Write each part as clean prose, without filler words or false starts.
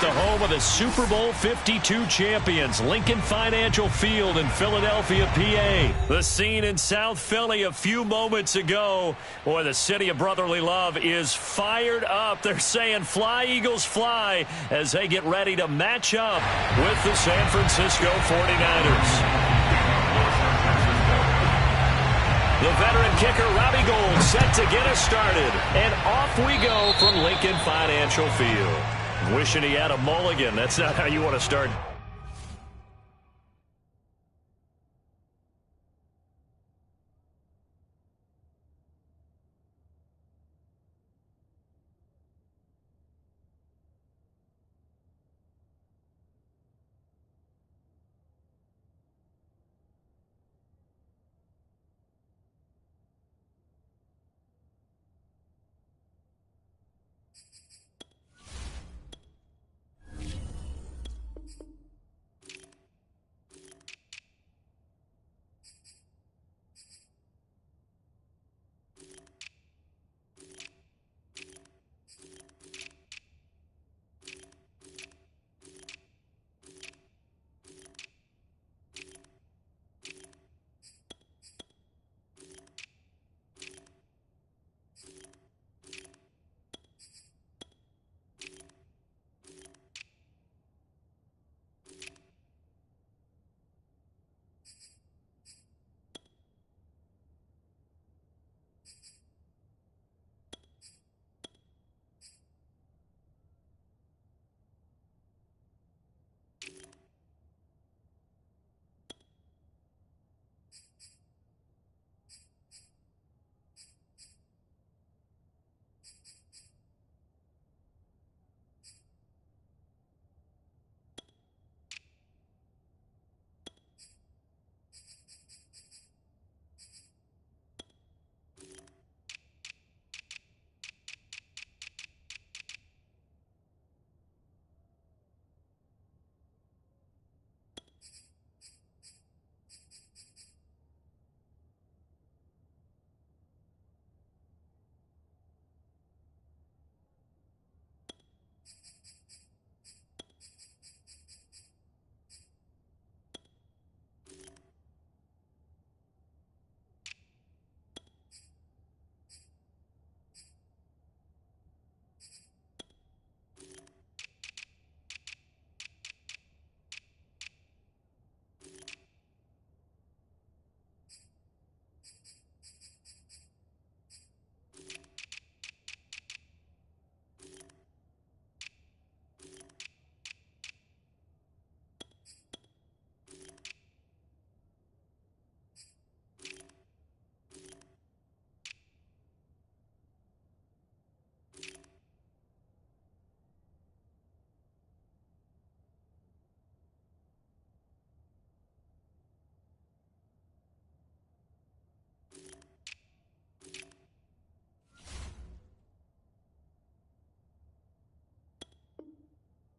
the home of the Super Bowl 52 champions, Lincoln Financial Field in Philadelphia, PA. The scene in South Philly a few moments ago. Boy, the city of brotherly love is fired up. They're saying, "Fly, Eagles, fly," as they get ready to match up with the San Francisco 49ers. The veteran kicker, Robbie Gould, set to get us started. And off we go from Lincoln Financial Field. Wishing he had a mulligan. That's not how you want to start.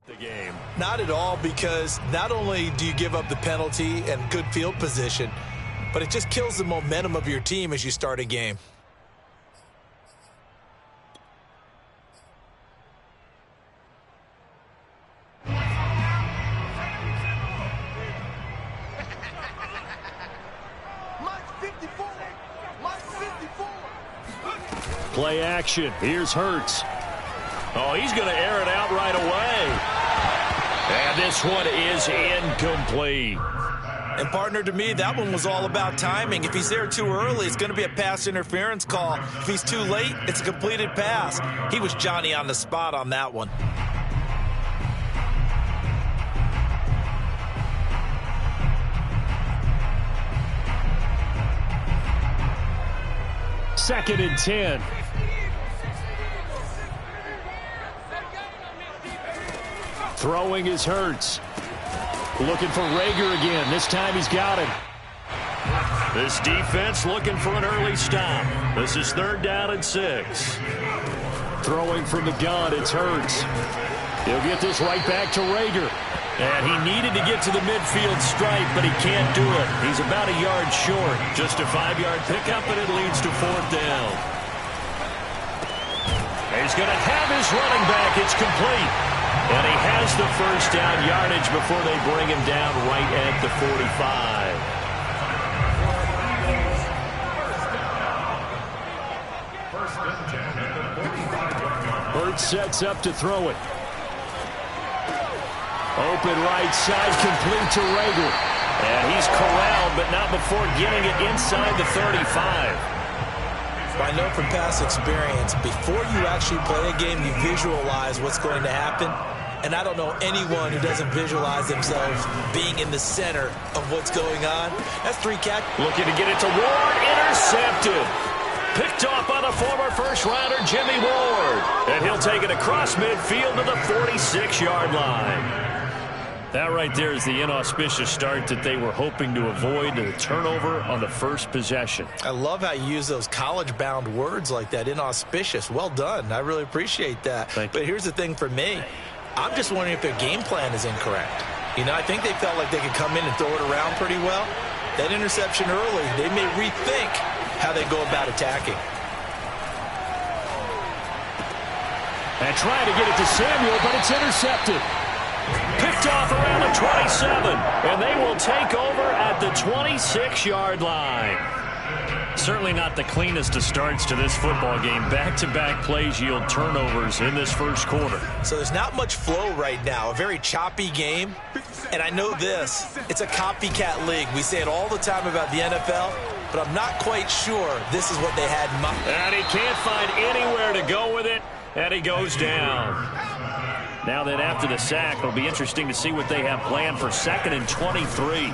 The game. Not at all, because not only do you give up the penalty and good field position, but it just kills the momentum of your team as you start a game. Play action. Here's Hurts. Oh, he's going to air it out right away. And this one is incomplete. And, partner, to me, that one was all about timing. If he's there too early, it's going to be a pass interference call. If he's too late, it's a completed pass. He was Johnny on the spot on that one. Second and 10. Throwing is Hurts. Looking for Rager again. This time he's got him. This defense looking for an early stop. This is 3rd down and 6. Throwing from the gun, it's Hurts. He'll get this right back to Rager. And he needed to get to the midfield stripe, but he can't do it. He's about a yard short. Just a 5-yard pickup, and it leads to 4th down. He's going to have his running back. It's complete. And he has the first down yardage before they bring him down right at the 45. Hurts sets up to throw it. Open right side, complete to Rager. And he's corralled, but not before getting it inside the 35. I know from past experience, before you actually play a game, you visualize what's going to happen. And I don't know anyone who doesn't visualize themselves being in the center of what's going on. That's 3 catches. Looking to get it to Ward. Intercepted. Picked off by the former first-rounder Jimmy Ward. And he'll take it across midfield to the 46-yard line. That right there is the inauspicious start that they were hoping to avoid, the turnover on the first possession. I love how you use those college-bound words like that, inauspicious. Well done. I really appreciate that. But here's the thing for me. I'm just wondering if their game plan is incorrect. You know, I think they felt like they could come in and throw it around pretty well. That interception early, they may rethink how they go about attacking. And trying to get it to Samuel, but it's intercepted. Picked off around the 27, and they will take over at the 26-yard line. Certainly not the cleanest of starts to this football game. Back-to-back plays yield turnovers in this first quarter. So there's not much flow right now. A very choppy game. And I know this. It's a copycat league. We say it all the time about the NFL, but I'm not quite sure this is what they had in mind. And he can't find anywhere to go with it, and he goes down. Now then, after the sack, it'll be interesting to see what they have planned for 2nd and 23.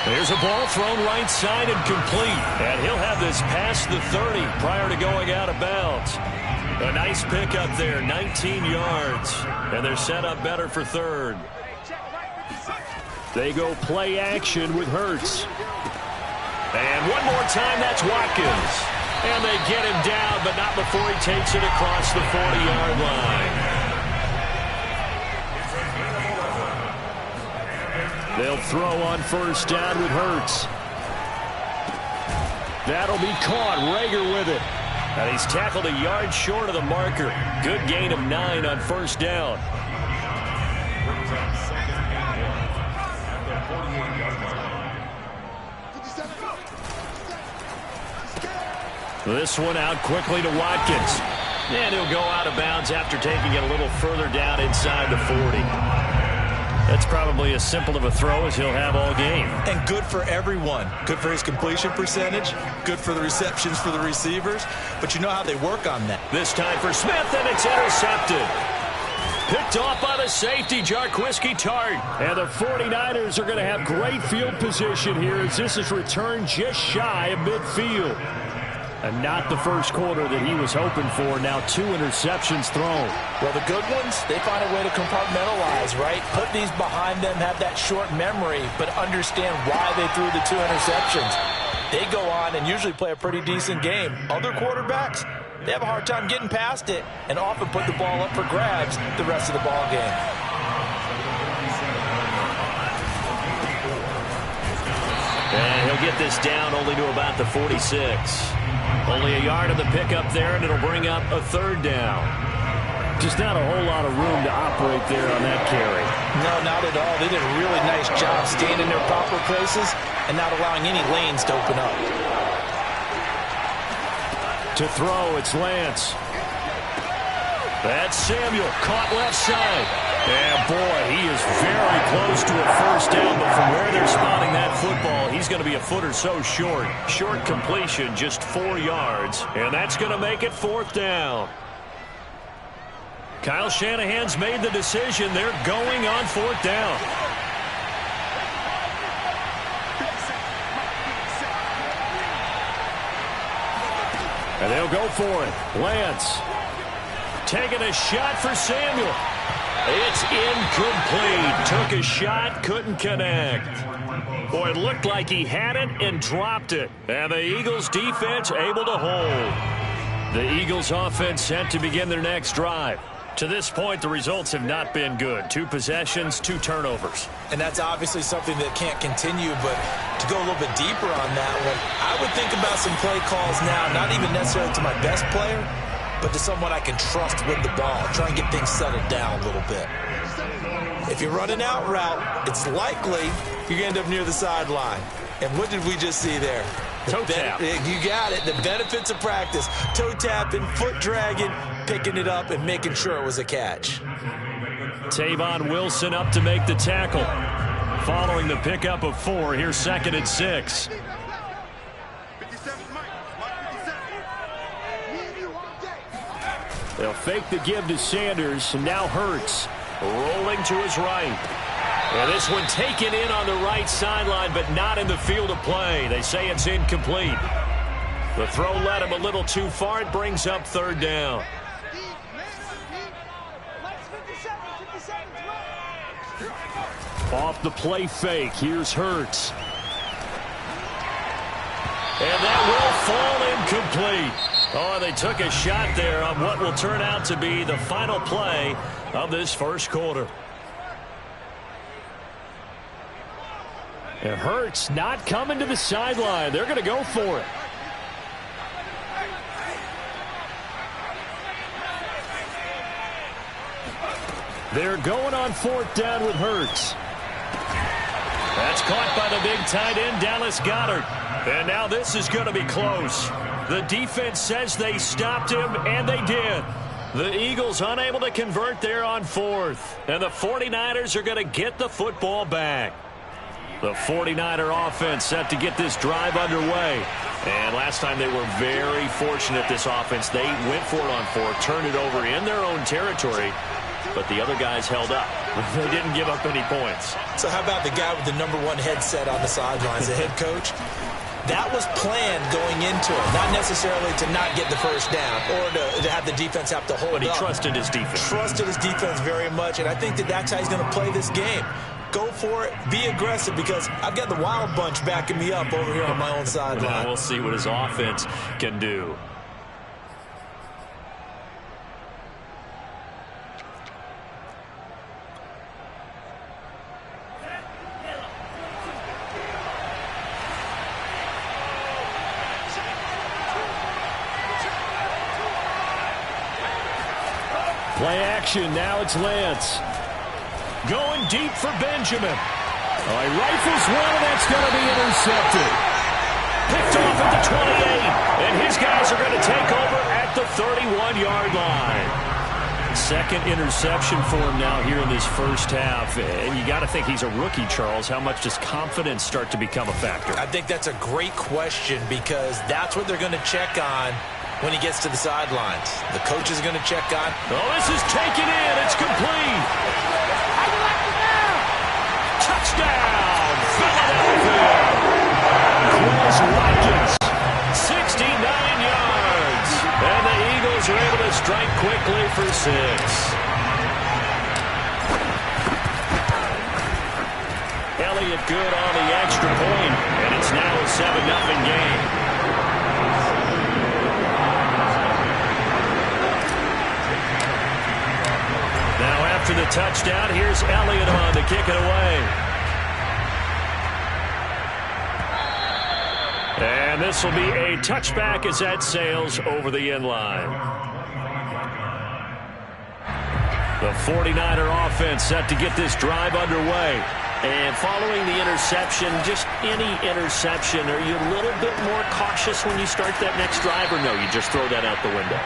There's a ball thrown right side and complete. And he'll have this past the 30 prior to going out of bounds. A nice pickup there, 19 yards. And they're set up better for 3rd. They go play action with Hurts. And one more time, that's Watkins. And they get him down, but not before he takes it across the 40-yard line. They'll throw on first down with Hurts. That'll be caught. Rager with it. And he's tackled a yard short of the marker. Good gain of 9 on first down. This one out quickly to Watkins. And he'll go out of bounds after taking it a little further down inside the 40. That's probably as simple of a throw as he'll have all game. And good for everyone. Good for his completion percentage. Good for the receptions for the receivers. But you know how they work on that. This time for Smith, and it's intercepted. Picked off by the safety, Jarquiski Tart. And the 49ers are going to have great field position here as this is returned just shy of midfield. And not the first quarter that he was hoping for. Now 2 interceptions thrown. Well, the good ones, they find a way to compartmentalize, right? Put these behind them, have that short memory, but understand why they threw the 2 interceptions. They go on and usually play a pretty decent game. Other quarterbacks, they have a hard time getting past it and often put the ball up for grabs the rest of the ball game. And he'll get this down only to about the 46. Only a yard of the pickup there, and it'll bring up a 3rd down. Just not a whole lot of room to operate there on that carry. No, not at all. They did a really nice job staying in their proper places and not allowing any lanes to open up. To throw, it's Lance. That's Samuel, caught left side. And boy, he is very close to a first down, but from where they're spotting that football, he's going to be a foot or so short. Short completion, just 4 yards, and that's going to make it 4th down. Kyle Shanahan's made the decision. They're going on 4th down. And they'll go for it. Lance taking a shot for Samuel. It's incomplete. Took a shot, couldn't connect. Boy, it looked like he had it and dropped it. And the Eagles defense able to hold. The Eagles offense set to begin their next drive. To this point, the results have not been good. 2 possessions, 2 turnovers. And that's obviously something that can't continue, but to go a little bit deeper on that one, I would think about some play calls now, not even necessarily to my best player, but to someone I can trust with the ball. Try and get things settled down a little bit. If you're running out route, it's likely you're going to end up near the sideline. And what did we just see there? Toe tap. You got it. The benefits of practice. Toe tapping, foot dragging, picking it up, and making sure it was a catch. Tavon Wilson up to make the tackle. Following the pickup of 4, here's 2nd and 6. They'll fake the give to Sanders, and now Hurts rolling to his right. And this one taken in on the right sideline, but not in the field of play. They say it's incomplete. The throw led him a little too far. It brings up 3rd down. Off the play fake, here's Hurts. And that will fall incomplete. Oh, they took a shot there on what will turn out to be the final play of this first quarter. And Hurts not coming to the sideline. They're going to go for it. They're going on 4th down with Hurts. That's caught by the big tight end, Dallas Goedert. And now this is going to be close. The defense says they stopped him, and they did. The Eagles unable to convert there on 4th. And the 49ers are going to get the football back. The 49er offense set to get this drive underway. And last time they were very fortunate, this offense. They went for it on 4, turned it over in their own territory, but the other guys held up. They didn't give up any points. So how about the guy with the #1 headset on the sidelines, the head coach? That was planned going into it, not necessarily to not get the first down or to have the defense have to hold up. But he trusted his defense. Trusted his defense very much, and I think that's how he's going to play this game. Go for it. Be aggressive, because I've got the wild bunch backing me up over here on my own sideline. We'll see what his offense can do. Play action. Now it's Lance. Going deep for Benjamin. Oh, he rifles one, and that's going to be intercepted. Picked off at the 28, and his guys are going to take over at the 31-yard line. 2nd interception for him now here in this first half. And you got to think he's a rookie, Charles. How much does confidence start to become a factor? I think that's a great question, because that's what they're going to check on when he gets to the sidelines. The coach is going to check on. Oh, this is taken in. It's complete. Touchdown, Philadelphia. Chris Watkins, 69 yards. And the Eagles are able to strike quickly for 6. Elliott good on the extra point, and it's now a 7-0 game. Now after the touchdown, here's Elliott on to kick it away. And this will be a touchback as that sails over the end line. The 49er offense set to get this drive underway. And following the interception, just any interception, are you a little bit more cautious when you start that next drive, or no, you just throw that out the window?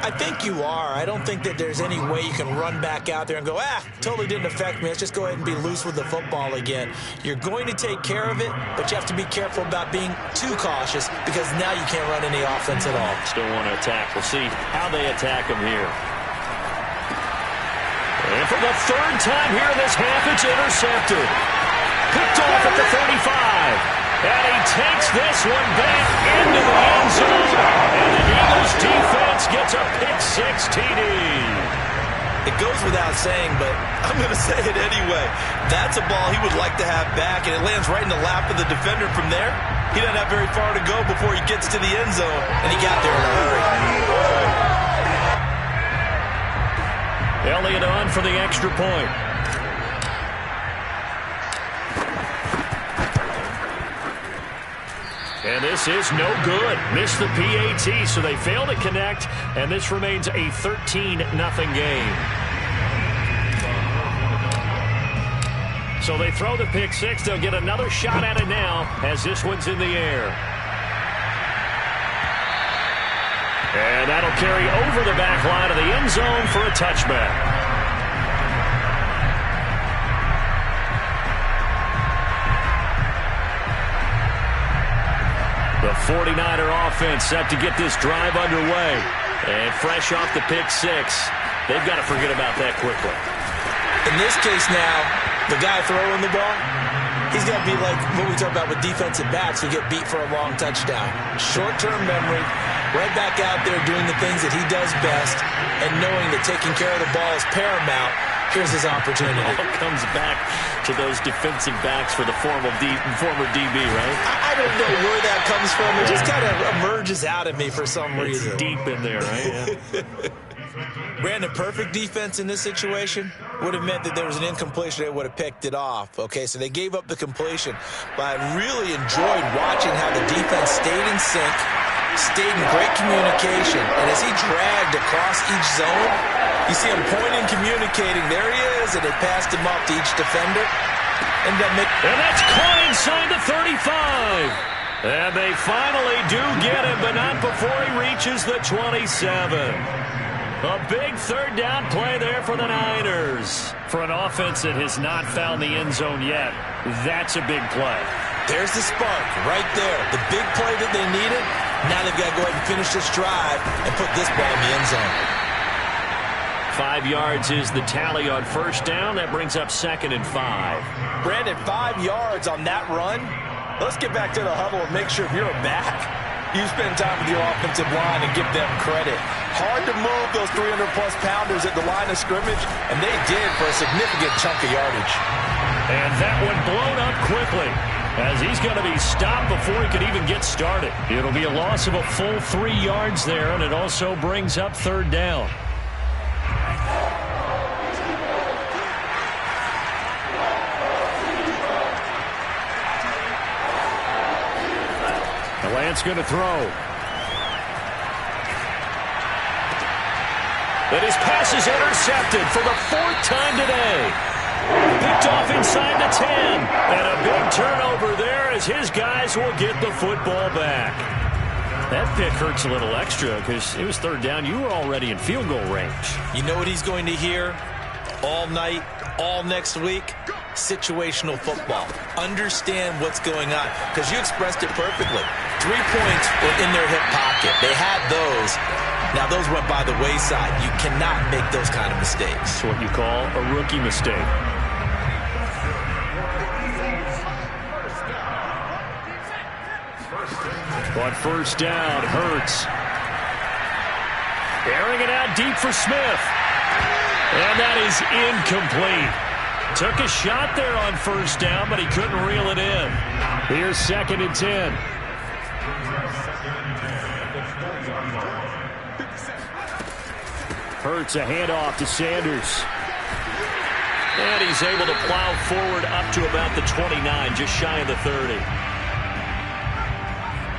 I think you are. I don't think that there's any way you can run back out there and go, totally didn't affect me. Let's just go ahead and be loose with the football again. You're going to take care of it, but you have to be careful about being too cautious, because now you can't run any offense at all. Still want to attack. We'll see how they attack him here. And for the 3rd time here in this half, it's intercepted. Picked off at the 35. And he takes this one back into the end zone. And the Eagles defense gets a pick-6 TD. It goes without saying, but I'm going to say it anyway. That's a ball he would like to have back, and it lands right in the lap of the defender from there. He doesn't have very far to go before he gets to the end zone, and he got there in a hurry. Elliott on for the extra point. And this is no good. Missed the PAT, so they fail to connect, and this remains a 13-0 game. So they throw the pick six. They'll get another shot at it now as this one's in the air. And that'll carry over the back line of the end zone for a touchback. The 49er offense set to get this drive underway. And fresh off the pick six, they've got to forget about that quickly. In this case now, the guy throwing the ball, he's got to be like what we talk about with defensive backs who get beat for a long touchdown. Short-term memory, right back out there doing the things that he does best, and knowing that taking care of the ball is paramount. Here's his opportunity. It all comes back to those defensive backs for the former DB, right? I don't know where that comes from. It just kind of emerges out of me for some reason. It's deep in there, right? Yeah. Brandon, perfect defense in this situation would have meant that there was an incompletion. They would have picked it off. Okay, so they gave up the completion. But I really enjoyed watching how the defense stayed in sync, stayed in great communication. And as he dragged across each zone, you see him pointing, communicating. There he is, and they passed him off to each defender. And that's caught inside the 35. And they finally do get him, but not before he reaches the 27. A big third down play there for the Niners. For an offense that has not found the end zone yet, that's a big play. There's the spark right there. The big play that they needed. Now they've got to go ahead and finish this drive and put this ball in the end zone. 5 yards is the tally on first down. That brings up 2nd and 5. Brandon, 5 yards on that run. Let's get back to the huddle and make sure if you're a back, you spend time with your offensive line and give them credit. Hard to move those 300-plus pounders at the line of scrimmage, and they did for a significant chunk of yardage. And that one blown up quickly, as he's going to be stopped before he could even get started. It'll be a loss of a full 3 yards there, and it also brings up third down. Lance going to throw. But his pass is intercepted for the 4th time today. Picked off inside the 10. And a big turnover there as his guys will get the football back. That pick hurts a little extra because it was third down. You were already in field goal range. You know what he's going to hear all night, all next week? Situational football. Understand what's going on, because you expressed it perfectly. 3 points were in their hip pocket. They had those. Now those went by the wayside. You cannot make those kind of mistakes. It's what you call a rookie mistake. On first down, Hurts. Airing it out deep for Smith. And that is incomplete. Took a shot there on first down, but he couldn't reel it in. Here's 2nd and 10. Hurts a handoff to Sanders. And he's able to plow forward up to about the 29, just shy of the 30.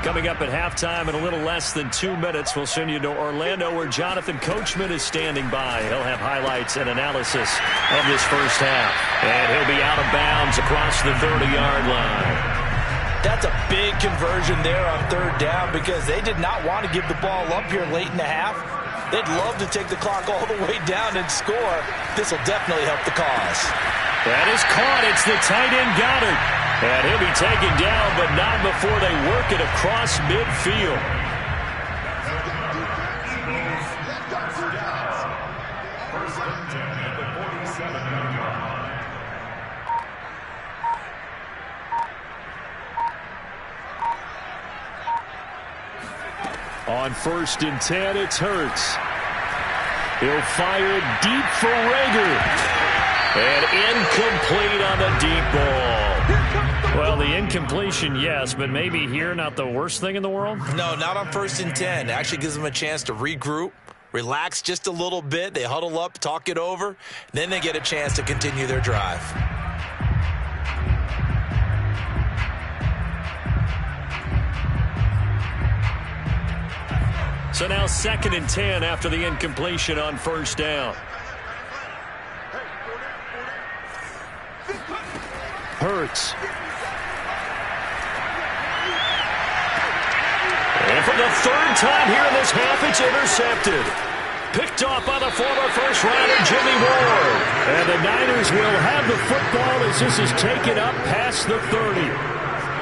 Coming up at halftime in a little less than 2 minutes, we'll send you to Orlando, where Jonathan Coachman is standing by. He'll have highlights and analysis of this first half. And he'll be out of bounds across the 30-yard line. That's a big conversion there on third down, because they did not want to give the ball up here late in the half. They'd love to take the clock all the way down and score. This will definitely help the cause. That is caught. It's the tight end Goddard. And he'll be taken down, but not before they work it across midfield. On 1st and 10, it's Hurts. He'll fire it deep for Rager. And incomplete on the deep ball. Well, the incompletion, yes, but maybe here not the worst thing in the world? No, not on 1st and 10. It actually gives them a chance to regroup, relax just a little bit. They huddle up, talk it over. Then they get a chance to continue their drive. So now 2nd and 10 after the incompletion on first down. Hurts. And for the 3rd time here in this half, it's intercepted. Picked off by the former first-rounder Jimmy Ward. And the Niners will have the football as this is taken up past the 30.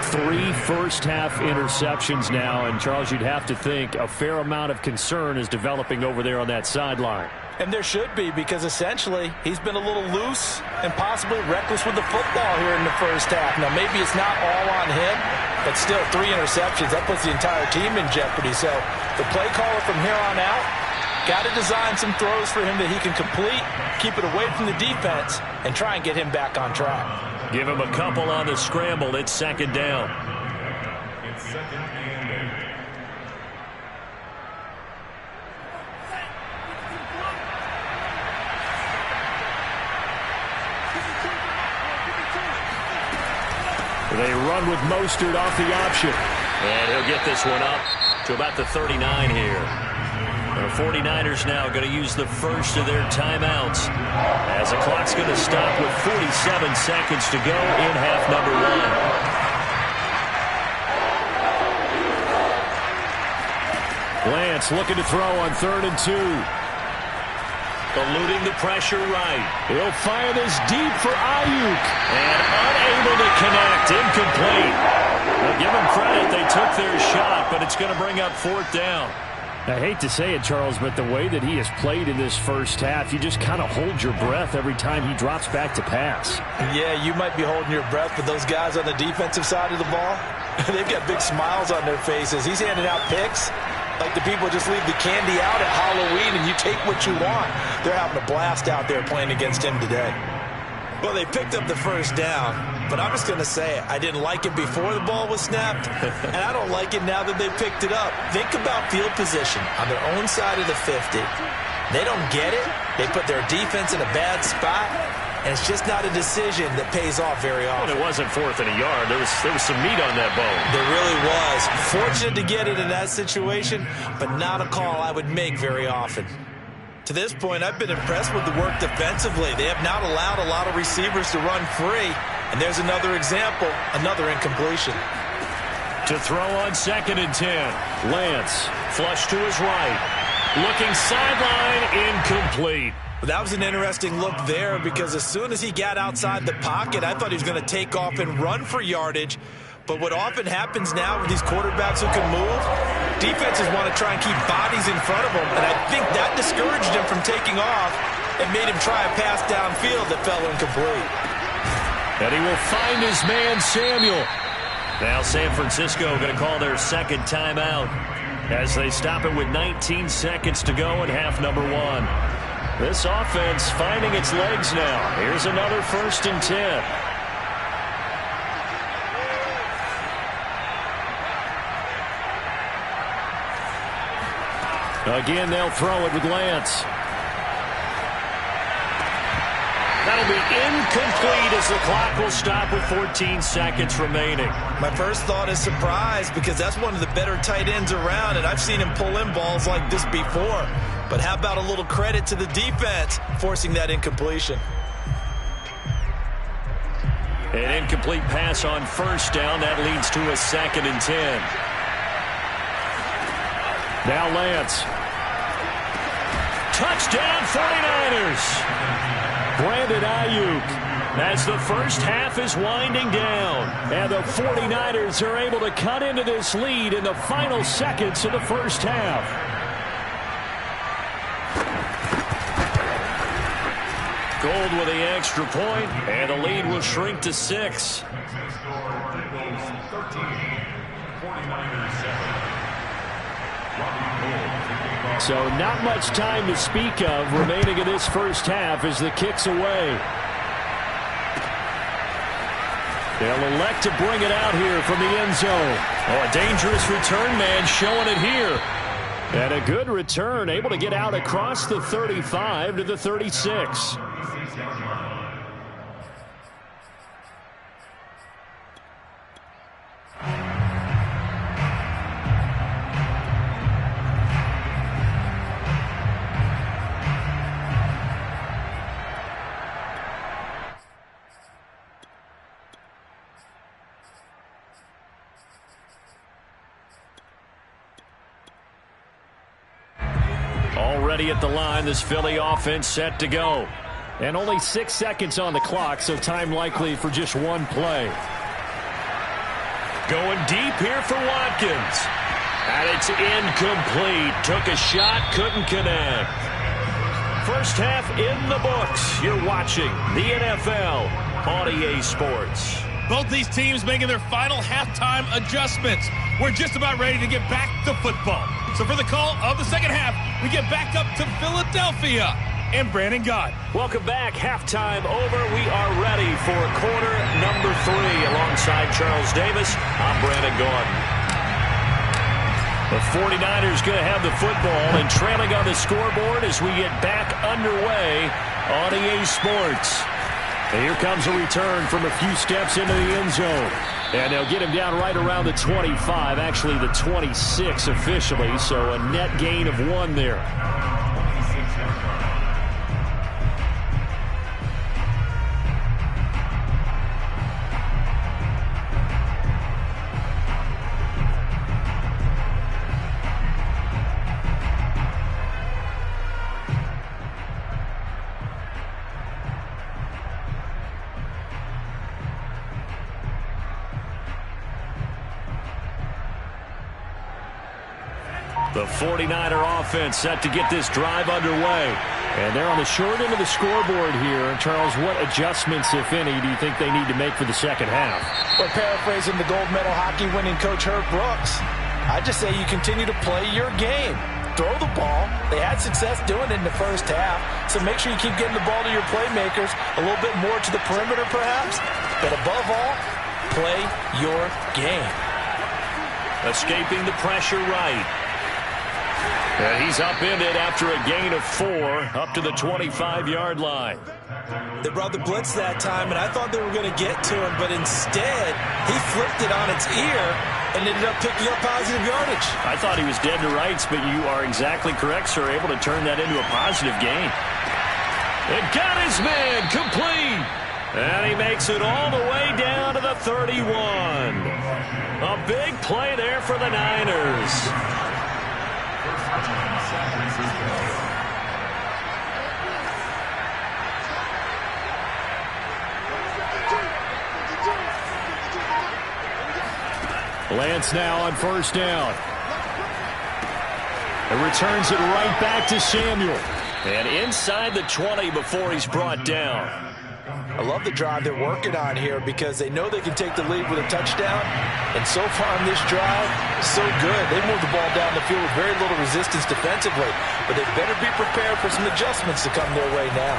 3 first-half interceptions now, and Charles, you'd have to think a fair amount of concern is developing over there on that sideline. And there should be, because essentially he's been a little loose and possibly reckless with the football here in the first half. Now, maybe it's not all on him, but still 3 interceptions. That puts the entire team in jeopardy. So the play caller from here on out got to design some throws for him that he can complete, keep it away from the defense, and try and get him back on track. Give him a couple on the scramble. It's 2nd down. It's 2nd and 8. They run with Mostert off the option. And he'll get this one up to about the 39 here. The 49ers now going to use the first of their timeouts as the clock's going to stop with 47 seconds to go in half number 1. Lance looking to throw on 3rd and 2. Eluding the pressure right. He'll fire this deep for Ayuk. And unable to connect. Incomplete. Well, give them credit. They took their shot, but it's going to bring up 4th down. I hate to say it, Charles, but the way that he has played in this first half, you just kind of hold your breath every time he drops back to pass. Yeah, you might be holding your breath, but those guys on the defensive side of the ball, they've got big smiles on their faces. He's handing out picks like the people just leave the candy out at Halloween and you take what you want. They're having a blast out there playing against him today. Well, they picked up the first down, but I'm just going to say it. I didn't like it before the ball was snapped, and I don't like it now that they picked it up. Think about field position on their own side of the 50. They don't get it. They put their defense in a bad spot, and it's just not a decision that pays off very often. Well, it wasn't 4th and a yard. There was some meat on that bone. There really was. Fortunate to get it in that situation, but not a call I would make very often. To this point, I've been impressed with the work defensively. They have not allowed a lot of receivers to run free. And there's another example, another incompletion. To throw on 2nd and 10. Lance, flush to his right. Looking sideline, incomplete. That was an interesting look there because as soon as he got outside the pocket, I thought he was going to take off and run for yardage. But what often happens now with these quarterbacks who can move, defenses want to try and keep bodies in front of them. And I think that discouraged him from taking off and made him try a pass downfield that fell incomplete. And he will find his man, Samuel. Now San Francisco going to call their 2nd timeout as they stop it with 19 seconds to go in half number 1. This offense finding its legs now. Here's another 1st and 10. Again, they'll throw it with Lance. That'll be incomplete as the clock will stop with 14 seconds remaining. My first thought is surprise because that's one of the better tight ends around, and I've seen him pull in balls like this before. But how about a little credit to the defense forcing that incompletion? An incomplete pass on 1st down. That leads to a 2nd and 10. Now Lance. Touchdown 49ers. Brandon Ayuk as the first half is winding down. And the 49ers are able to cut into this lead in the final seconds of the first half. Gold with the extra point, and the lead will shrink to 6. So not much time to speak of remaining in this first half as the kick's away. They'll elect to bring it out here from the end zone. Oh, a dangerous return man showing it here. And a good return, able to get out across the 35 to the 36. already at the line. This Philly offense set to go. And only 6 seconds on the clock, so time likely for just one play. Going deep here for Watkins. And it's incomplete. Took a shot, couldn't connect. First half in the books. You're watching the NFL on EA Sports. Both these teams making their final halftime adjustments. We're just about ready to get back to football. So for the call of the second half, we get back up to Philadelphia and Brandon Gott. Welcome back. Halftime over. We are ready for quarter number 3. Alongside Charles Davis, I'm Brandon Gott. The 49ers going to have the football and trailing on the scoreboard as we get back underway on EA Sports. And here comes a return from a few steps into the end zone. And they'll get him down right around the 25, actually the 26 officially, so a net gain of 1 there. The 49er offense set to get this drive underway. And they're on the short end of the scoreboard here. Charles, what adjustments, if any, do you think they need to make for the second half? Well, paraphrasing the gold medal hockey winning coach Herb Brooks, I just say you continue to play your game. Throw the ball. They had success doing it in the first half, so make sure you keep getting the ball to your playmakers, a little bit more to the perimeter perhaps, but above all, play your game. Escaping the pressure right. And he's upended after a gain of 4 up to the 25-yard line. They brought the blitz that time, and I thought they were going to get to him, but instead he flipped it on its ear and ended up picking up positive yardage. I thought he was dead to rights, but you are exactly correct, sir, able to turn that into a positive gain. It got his man complete, and he makes it all the way down to the 31. A big play there for the Niners. Lance now on first down. It returns it right back to Samuel. And inside the 20 before he's brought down. I love the drive they're working on here because they know they can take the lead with a touchdown. And so far on this drive, so good. They moved the ball down the field with very little resistance defensively. But they better be prepared for some adjustments to come their way now.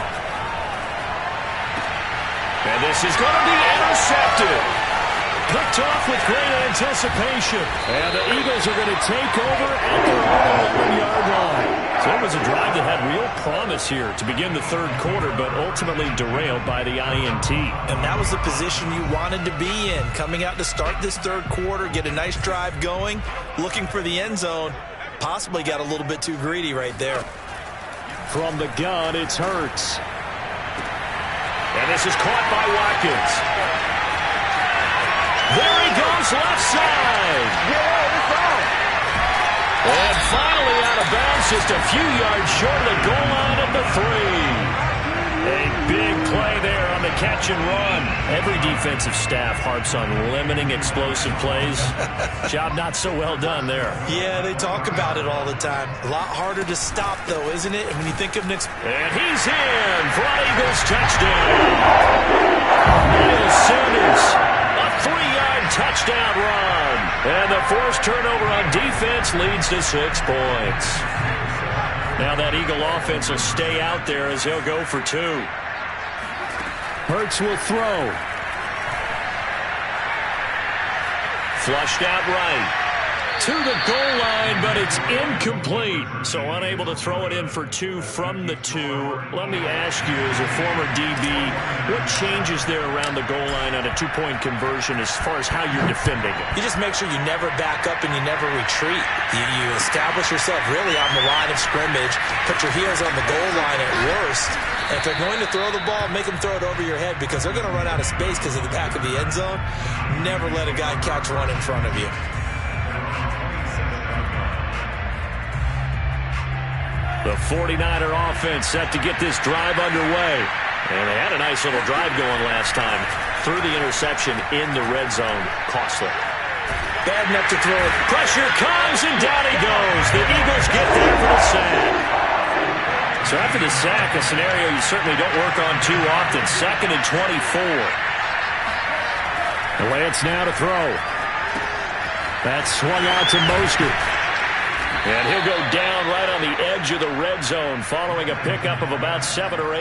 And this is going to be intercepted. Picked off with great anticipation. And the Eagles are going to take over at their own 11-yard line. So it was a drive that had real promise here to begin the third quarter, but ultimately derailed by the INT. And that was the position you wanted to be in. Coming out to start this third quarter, get a nice drive going, looking for the end zone. Possibly got a little bit too greedy right there. From the gun, it's Hurts. And this is caught by Watkins. There he goes, left side. And finally out of bounds, just a few yards short of the goal line at the 3. A big play there on the catch and run. Every defensive staff harps on limiting explosive plays. Job not so well done there. Yeah, they talk about it all the time. A lot harder to stop, though, isn't it? When you think of Nick's... And he's in for an Eagles touchdown. Miles Sanders, a 3-yard touchdown run. And the forced turnover on defense leads to 6 points. Now that Eagle offense will stay out there as he'll go for 2. Hurts will throw. Flushed out right. To the goal line, but it's incomplete. So unable to throw it in for 2 from the 2. Let me ask you, as a former DB, what changes there around the goal line on a 2-point conversion as far as how you're defending it? You just make sure you never back up and you never retreat. You establish yourself really on the line of scrimmage, put your heels on the goal line at worst. And if they're going to throw the ball, make them throw it over your head because they're going to run out of space because of the back of the end zone. Never let a guy catch one in front of you. The 49er offense set to get this drive underway. And they had a nice little drive going last time. Threw the interception in the red zone. Costly. Bad enough to throw it. Pressure comes, and down he goes. The Eagles get there for the sack. So after the sack, a scenario you certainly don't work on too often. 2nd and 24. The Lance now to throw. That's swung out to Mostert. And he'll go down right on the edge of the red zone following a pickup of about 7 or 8.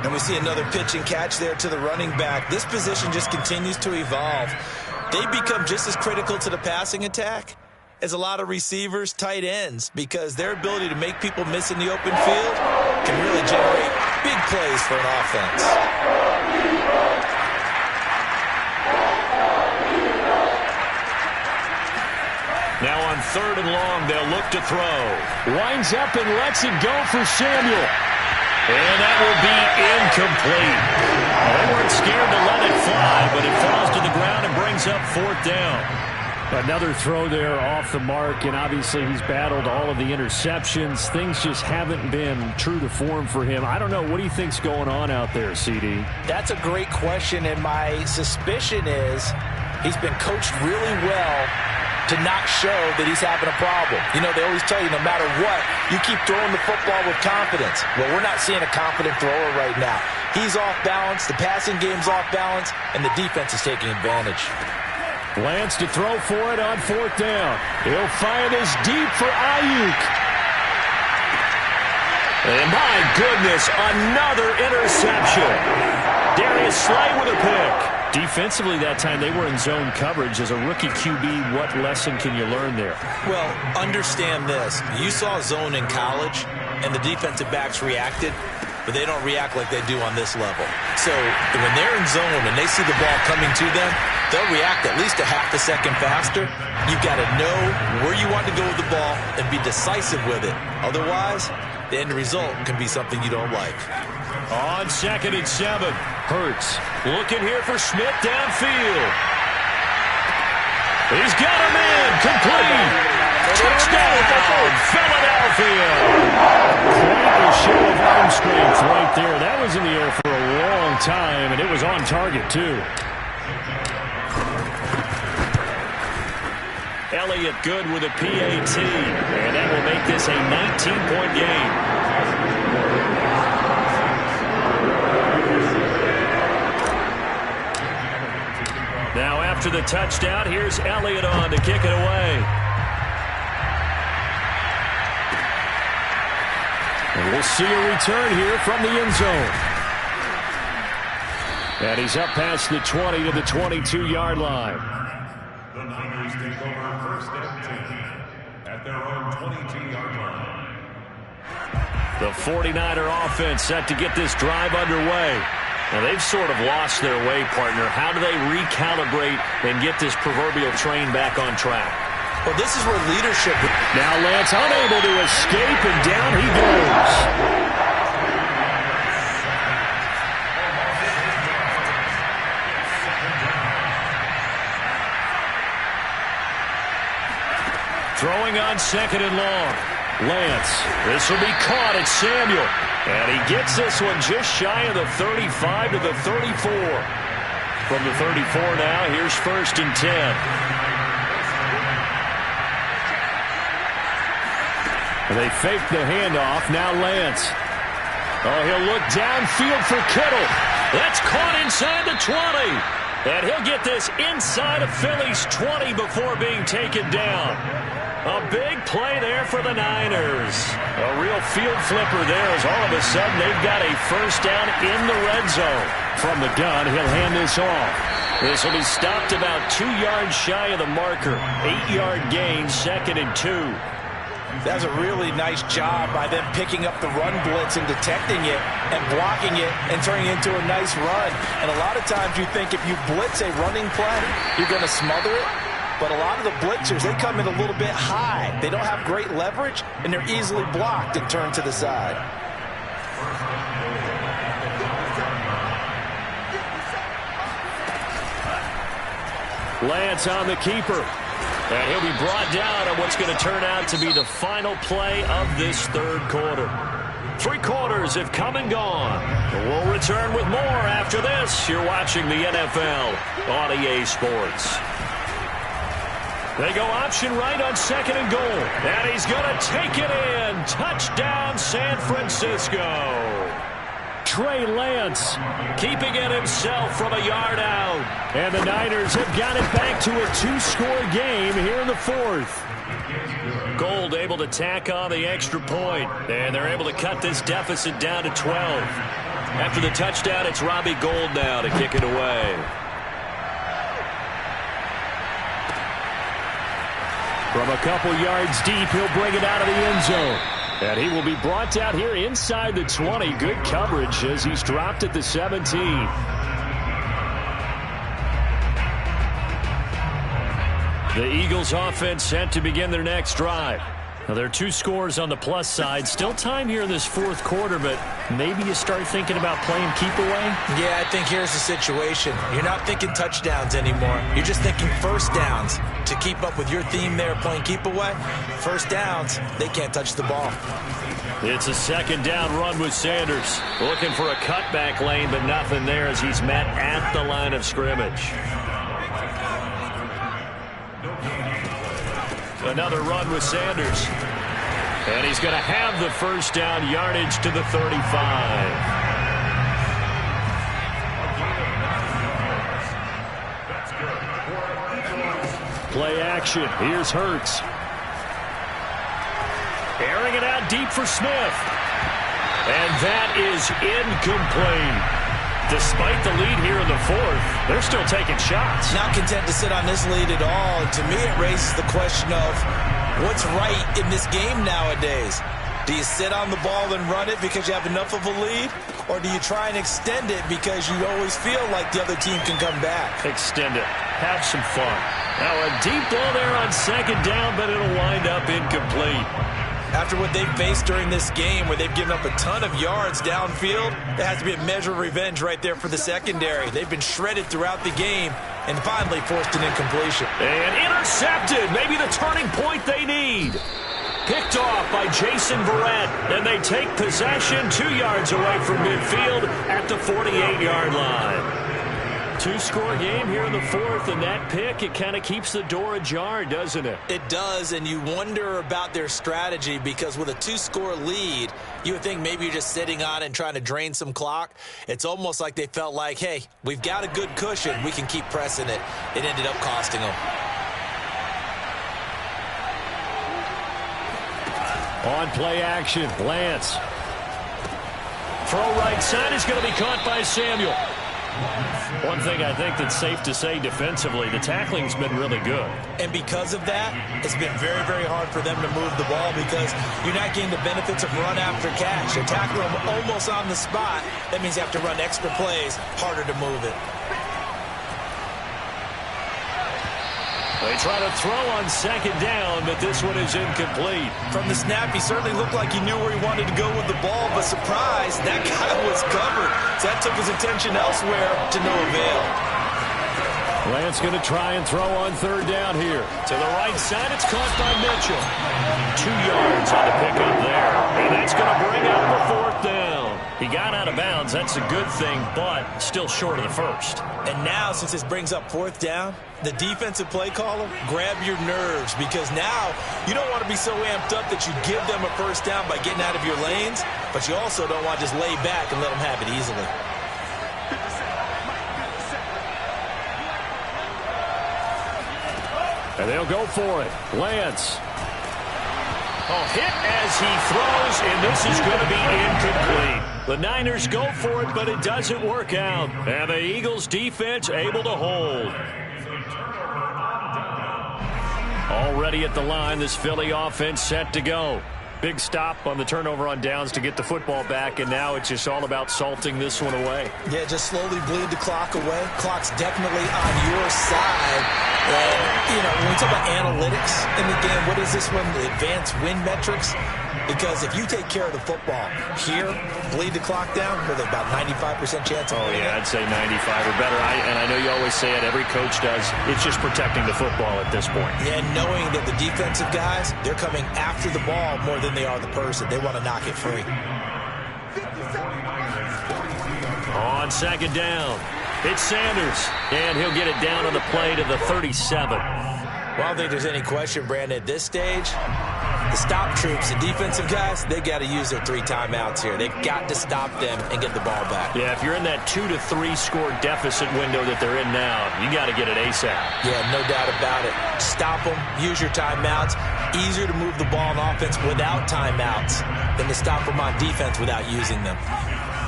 And we see another pitch and catch there to the running back. This position just continues to evolve. They become just as critical to the passing attack as a lot of receivers, tight ends, because their ability to make people miss in the open field can really generate big plays for an offense. Now on 3rd and long, they'll look to throw. Winds up and lets it go for Samuel. And that will be incomplete. Well, they weren't scared to let it fly, but it falls to the ground and brings up 4th down. Another throw there off the mark, and obviously he's battled all of the interceptions. Things just haven't been true to form for him. I don't know. What do you think's going on out there, CD? That's a great question, and my suspicion is he's been coached really well to not show that he's having a problem. You know, they always tell you no matter what, you keep throwing the football with confidence. Well, we're not seeing a confident thrower right now. He's off balance, the passing game's off balance, and the defense is taking advantage. Lance to throw for it on 4th down. He'll fire this deep for Ayuk. And my goodness, another interception. Darius Slay with a pick. Defensively that time, they were in zone coverage. As a rookie QB, what lesson can you learn there? Well, understand this. You saw zone in college, and the defensive backs reacted, but they don't react like they do on this level. So when they're in zone and they see the ball coming to them, they'll react at least a half a second faster. You've got to know where you want to go with the ball and be decisive with it. Otherwise, the end result can be something you don't like. On 2nd and 7, Hurts looking here for Smith downfield. He's got him in, complete. Touchdown, Philadelphia. Quite a show of arm strength right there. That was in the air for a long time, and it was on target, too. Elliott good with a PAT, and that will make this a 19-point game. Now after the touchdown, here's Elliott on to kick it away. And we'll see a return here from the end zone. And he's up past the 20 to the 22-yard line. The Niners take over 1st and 10 at their own 22-yard line. The 49er offense set to get this drive underway. Now, they've sort of lost their way, partner. How do they recalibrate and get this proverbial train back on track? Well, this is where leadership... Now Lance unable to escape, and down he goes. Throwing on 2nd and long. Lance, this will be caught at Samuel. And he gets this one just shy of the 35 to the 34. From the 34 now, here's 1st and 10. They fake the handoff. Now Lance. Oh, he'll look downfield for Kittle. That's caught inside the 20. And he'll get this inside of Philly's 20 before being taken down. A big play there for the Niners. A real field flipper there as all of a sudden they've got a 1st down in the red zone. From the gun, he'll hand this off. This will be stopped about 2 yards shy of the marker. 8-yard gain, 2nd and 2. That's a really nice job by them picking up the run blitz and detecting it and blocking it and turning it into a nice run. And a lot of times you think if you blitz a running play, you're going to smother it. But a lot of the blitzers, they come in a little bit high. They don't have great leverage, and they're easily blocked and turned to the side. Lance on the keeper. And he'll be brought down on what's going to turn out to be the final play of this third quarter. 3 quarters have come and gone. We'll return with more after this. You're watching the NFL on EA Sports. They go option right on 2nd and goal. And he's going to take it in. Touchdown, San Francisco. Trey Lance keeping it himself from a yard out. And the Niners have got it back to a 2-score game here in the 4th. Gold able to tack on the extra point, and they're able to cut this deficit down to 12. After the touchdown, it's Robbie Gould now to kick it away. From a couple yards deep, he'll bring it out of the end zone. And he will be brought down here inside the 20. Good coverage as he's dropped at the 17. The Eagles offense set to begin their next drive. Now, there are 2 scores on the plus side. Still time here in this 4th quarter, but maybe you start thinking about playing keep away? Yeah, I think here's the situation. You're not thinking touchdowns anymore. You're just thinking first downs. To keep up with your theme there playing keep away, first downs, they can't touch the ball. It's a 2nd down run with Sanders. Looking for a cutback lane, but nothing there as he's met at the line of scrimmage. Another run with Sanders. And he's going to have the first down yardage to the 35. Play action. Here's Hurts. Airing it out deep for Smith. And that is incomplete. Despite the lead here in the 4th, they're still taking shots. Not content to sit on this lead at all. And to me, it raises the question of what's right in this game nowadays. Do you sit on the ball and run it because you have enough of a lead? Or do you try and extend it because you always feel like the other team can come back? Extend it. Have some fun. Now a deep ball there on 2nd down, but it'll wind up incomplete. After what they've faced during this game where they've given up a ton of yards downfield, there has to be a measure of revenge right there for the secondary. They've been shredded throughout the game and finally forced an incompletion. And intercepted. Maybe the turning point they need. Picked off by Jason Verrett, and they take possession 2 yards away from midfield at the 48-yard line. 2-score game here in the 4th, and that pick, it kind of keeps the door ajar, doesn't it? It does, and you wonder about their strategy because with a 2-score lead, you would think maybe you're just sitting on it and trying to drain some clock. It's almost like they felt like, hey, we've got a good cushion. We can keep pressing it. It ended up costing them. On play action, Lance. Throw right side is going to be caught by Samuel. One thing I think that's safe to say defensively, the tackling's been really good. And because of that, it's been very, very hard for them to move the ball because you're not getting the benefits of run after catch. You're tackling them almost on the spot. That means you have to run extra plays, harder to move it. They try to throw on 2nd down, but this one is incomplete. From the snap, he certainly looked like he knew where he wanted to go with the ball, but surprise, that guy was covered. So that took his attention elsewhere to no avail. Lance going to try and throw on 3rd down here. To the right side, it's caught by Mitchell. 2 yards on the pickup there. And that's going to bring up the 4th down. He got out of bounds. That's a good thing, but still short of the 1st. And now, since this brings up 4th down, the defensive play caller, grab your nerves because now you don't want to be so amped up that you give them a 1st down by getting out of your lanes, but you also don't want to just lay back and let them have it easily. And they'll go for it. Lance. Oh, hit as he throws, and this is going to be incomplete. The Niners go for it, but it doesn't work out. And the Eagles defense able to hold. Already at the line, this Philly offense set to go. Big stop on the turnover on downs to get the football back, and now it's just all about salting this one away. Yeah, just slowly bleed the clock away. Clock's definitely on your side. And, you know, when we talk about analytics in the game, what is this one? The advanced win metrics? Because if you take care of the football here, bleed the clock down, with about 95% chance of winning. I'd say 95 or better. And I know you always say it, every coach does. It's just protecting the football at this point. Yeah, knowing that the defensive guys, they're coming after the ball more than they are the person. They want to knock it free. On second down, it's Sanders, and he'll get it down on the play to the 37. Well, I don't think there's any question, Brandon, at this stage, the stop troops, the defensive guys, they got to use their 3 timeouts here. They've got to stop them and get the ball back. Yeah, if you're in that 2 to 3 score deficit window that they're in now, you got to get it ASAP. Yeah, no doubt about it. Stop them, use your timeouts. Easier to move the ball on offense without timeouts than to stop them on defense without using them.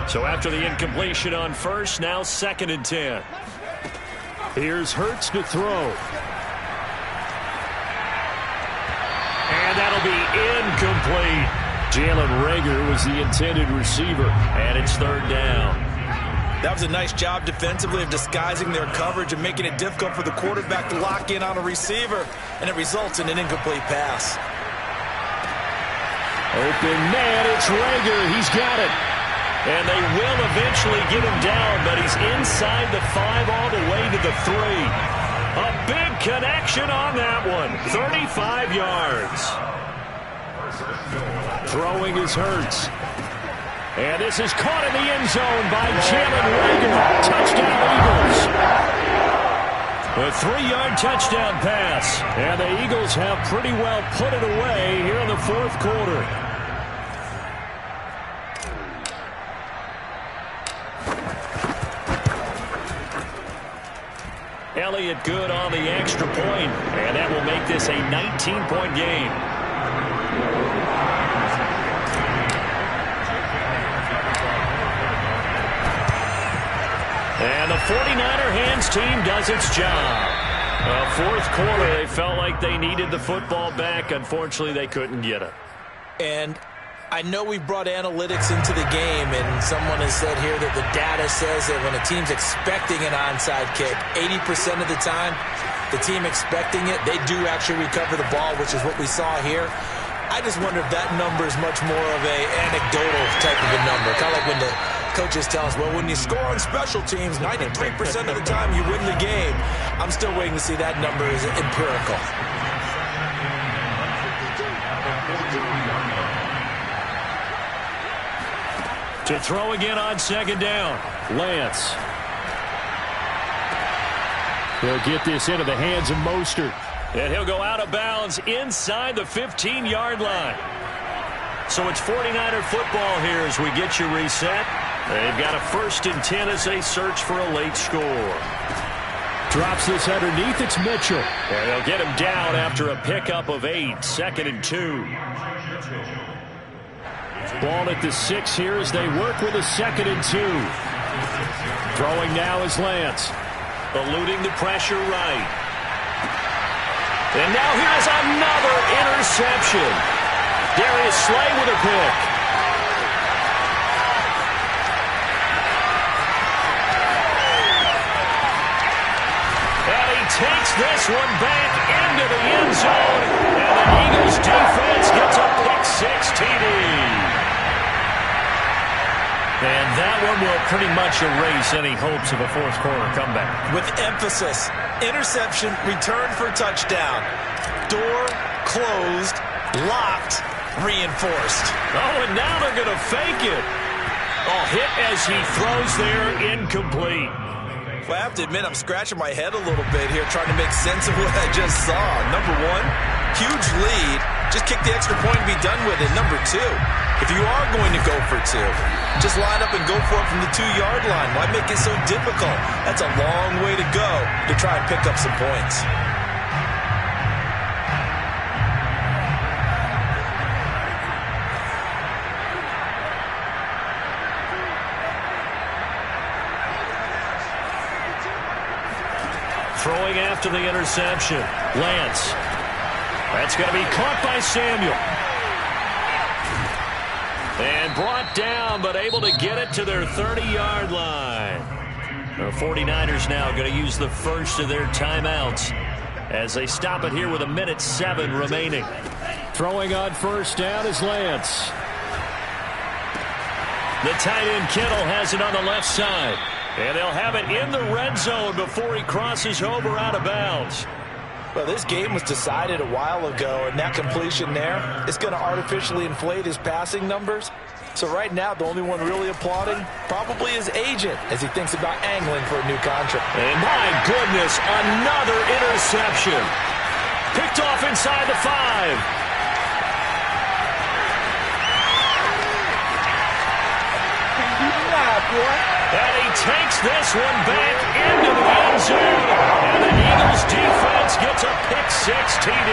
So after the incompletion on first, now 2nd and 10. Here's Hurts to throw. And that'll be incomplete. Jalen Reagor was the intended receiver, and it's 3rd down. That was a nice job defensively of disguising their coverage and making it difficult for the quarterback to lock in on a receiver, and it results in an incomplete pass. Open man, it's Reagor. He's got it. And they will eventually get him down, but he's inside the 5 all the way to the 3. A big connection on that one. 35 yards. Throwing is Hurts. And this is caught in the end zone by Jalen Reagor. Touchdown Eagles. A 3-yard touchdown pass. And the Eagles have pretty well put it away here in the 4th quarter. Elliott good on the extra point, and that will make this a 19-point game. And the 49er hands team does its job. 4th quarter, they felt like they needed the football back. Unfortunately, they couldn't get it. And I know we've brought analytics into the game, and someone has said here that the data says that when a team's expecting an onside kick, 80% of the time, the team expecting it, they do actually recover the ball, which is what we saw here. I just wonder if that number is much more of a anecdotal type of a number. Kind of like when the coaches tell us, well, when you score on special teams, 93% of the time you win the game. I'm still waiting to see that number is empirical. To throw again on 2nd down, Lance. He'll get this into the hands of Mostert. And he'll go out of bounds inside the 15-yard line. So it's 49er football here as we get you reset. They've got a 1st and 10 as they search for a late score. Drops this underneath, it's Mitchell. And they'll get him down after a pickup of 8, 2nd and 2. Ball at the 6 here as they work with a 2nd and 2. Throwing now is Lance. Eluding the pressure right. And now here's another interception. Darius Slay with a pick. And he takes this one back into the end zone. And the Eagles defense gets a pick-6 TD. And that one will pretty much erase any hopes of a 4th quarter comeback. With emphasis, interception, return for touchdown. Door closed, locked, reinforced. Oh, and now they're going to fake it. Oh, hit as he throws there, incomplete. Well, I have to admit, I'm scratching my head a little bit here, trying to make sense of what I just saw. Number 1, huge lead. Just kick the extra point and be done with it. Number 2, if you are going to go for 2, just line up and go for it from the 2-yard line. Why make it so difficult? That's a long way to go to try and pick up some points. Throwing after the interception, Lance. That's going to be caught by Samuel. And brought down, but able to get it to their 30-yard line. The 49ers now going to use the first of their timeouts as they stop it here with 1:07 remaining. Throwing on first down is Lance. The tight end Kittle has it on the left side. And they'll have it in the red zone before he crosses over out of bounds. Well, this game was decided a while ago, and that completion there is going to artificially inflate his passing numbers. So right now, the only one really applauding probably his agent as he thinks about angling for a new contract. And my goodness, another interception. Picked off inside the 5. And he takes this one back into the end zone. And the Eagles defense gets a pick-6 TD.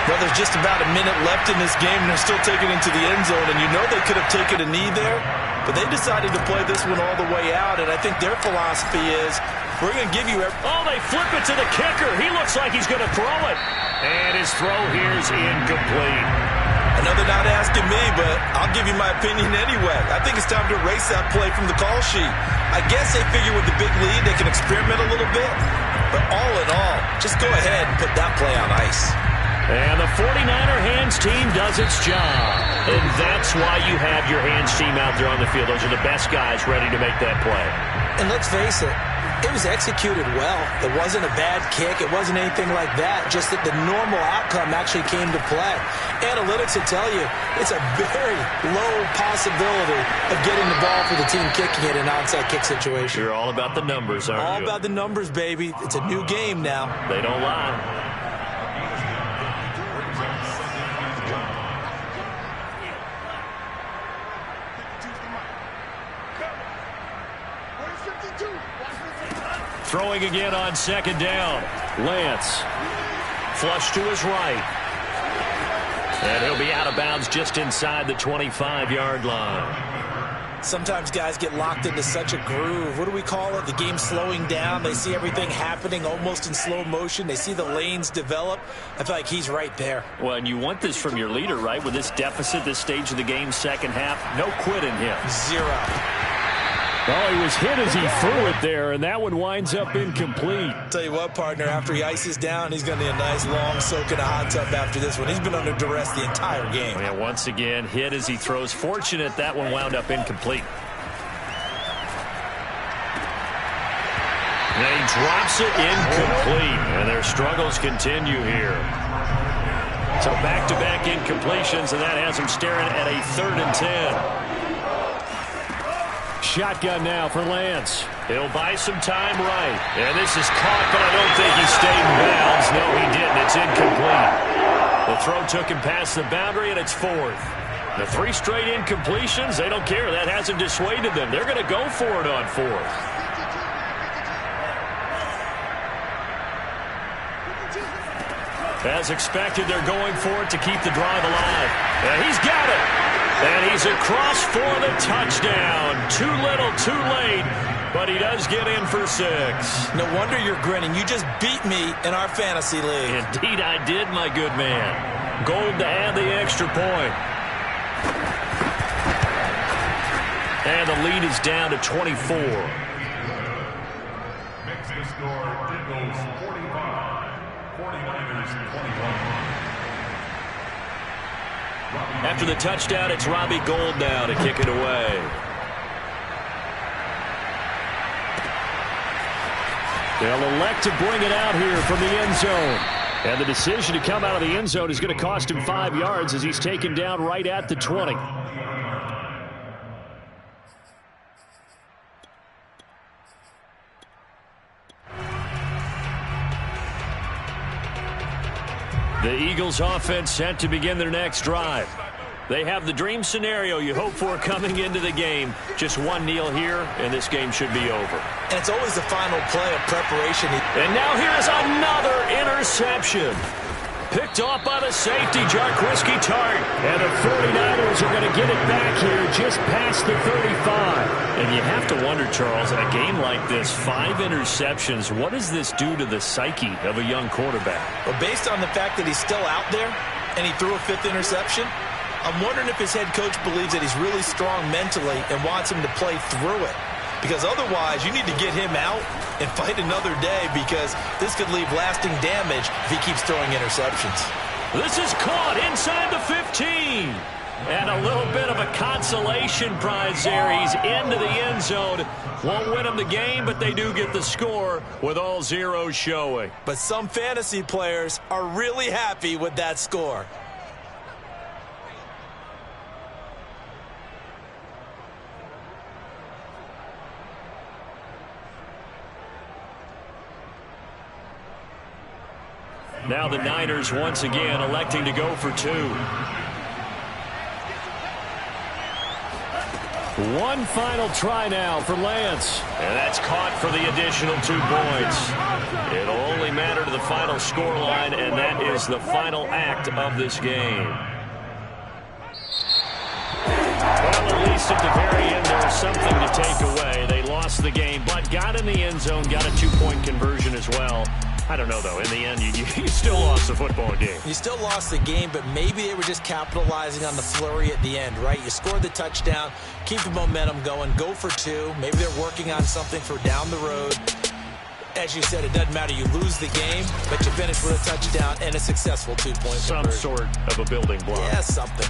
Well, there's just about a minute left in this game, and they're still taking it into the end zone. And you know they could have taken a knee there, but they decided to play this one all the way out. And I think their philosophy is, we're going to give you every... Oh, they flip it to the kicker. He looks like he's going to throw it. And his throw here is incomplete. I know they're not asking me, but I'll give you my opinion anyway. I think it's time to erase that play from the call sheet. I guess they figure with the big lead, they can experiment a little bit. But all in all, just go ahead and put that play on ice. And the 49er hands team does its job. And that's why you have your hands team out there on the field. Those are the best guys ready to make that play. And let's face it, it was executed well. It wasn't a bad kick. It wasn't anything like that. Just that the normal outcome actually came to play. Analytics will tell you it's a very low possibility of getting the ball for the team kicking it in an onside kick situation. You're all about the numbers, aren't you? All about the numbers, baby. It's a new game now. They don't lie. Throwing again on second down. Lance. Flush to his right. And he'll be out of bounds just inside the 25-yard line. Sometimes guys get locked into such a groove. What do we call it? The game's slowing down. They see everything happening almost in slow motion. They see the lanes develop. I feel like he's right there. Well, and you want this from your leader, right? With this deficit, this stage of the game, second half, no quit in him. Zero. Oh, he was hit as he threw it there, and that one winds up incomplete. Tell you what, partner, after he ices down, he's going to need a nice long soak in a hot tub after this one. He's been under duress the entire game. Yeah, once again, hit as he throws. Fortunate that one wound up incomplete. And he drops it incomplete, and their struggles continue here. So back-to-back incompletions, and that has him staring at a 3rd and 10. Shotgun now for Lance. He'll buy some time right. And this is caught, but I don't think he stayed in bounds. No, he didn't. It's incomplete. The throw took him past the boundary, and it's 4th. The 3 straight incompletions, they don't care. That hasn't dissuaded them. They're going to go for it on 4th. As expected, they're going for it to keep the drive alive. And he's got it. And he's across for the touchdown. Too little, too late, but he does get in for 6. No wonder you're grinning. You just beat me in our fantasy league. Indeed I did, my good man. Gold to add the extra point. And the lead is down to 24. Makes the score Eagles 45, 49ers 21. After the touchdown, it's Robbie Gould now to kick it away. They'll elect to bring it out here from the end zone. And the decision to come out of the end zone is going to cost him 5 yards as he's taken down right at the 20. The Eagles offense set to begin their next drive. They have the dream scenario you hope for coming into the game. Just one kneel here, and this game should be over. And it's always the final play of preparation. And now here's another interception. Picked off by the safety, Jarquiski Tart. And the 49ers are going to get it back here just past the 35. And you have to wonder, Charles, in a game like this, 5 interceptions, what does this do to the psyche of a young quarterback? Well, based on the fact that he's still out there and he threw a 5th interception, I'm wondering if his head coach believes that he's really strong mentally and wants him to play through it. Because otherwise, you need to get him out and fight another day, because this could leave lasting damage if he keeps throwing interceptions. This is caught inside the 15. And a little bit of a consolation prize there. He's into the end zone. Won't win them the game, but they do get the score with all zeros showing. But some fantasy players are really happy with that score. Now the Niners once again electing to go for 2. One final try now for Lance. And that's caught for the additional 2 points. It'll only matter to the final scoreline, and that is the final act of this game. Well, at least at the very end, there was something to take away. They lost the game, but got in the end zone, got a 2-point conversion as well. I don't know, though. In the end, you still lost the football game. You still lost the game, but maybe they were just capitalizing on the flurry at the end, right? You scored the touchdown, keep the momentum going, go for 2. Maybe they're working on something for down the road. As you said, it doesn't matter. You lose the game, but you finish with a touchdown and a successful 2-point conversion. Some sort of a building block. Yeah, something.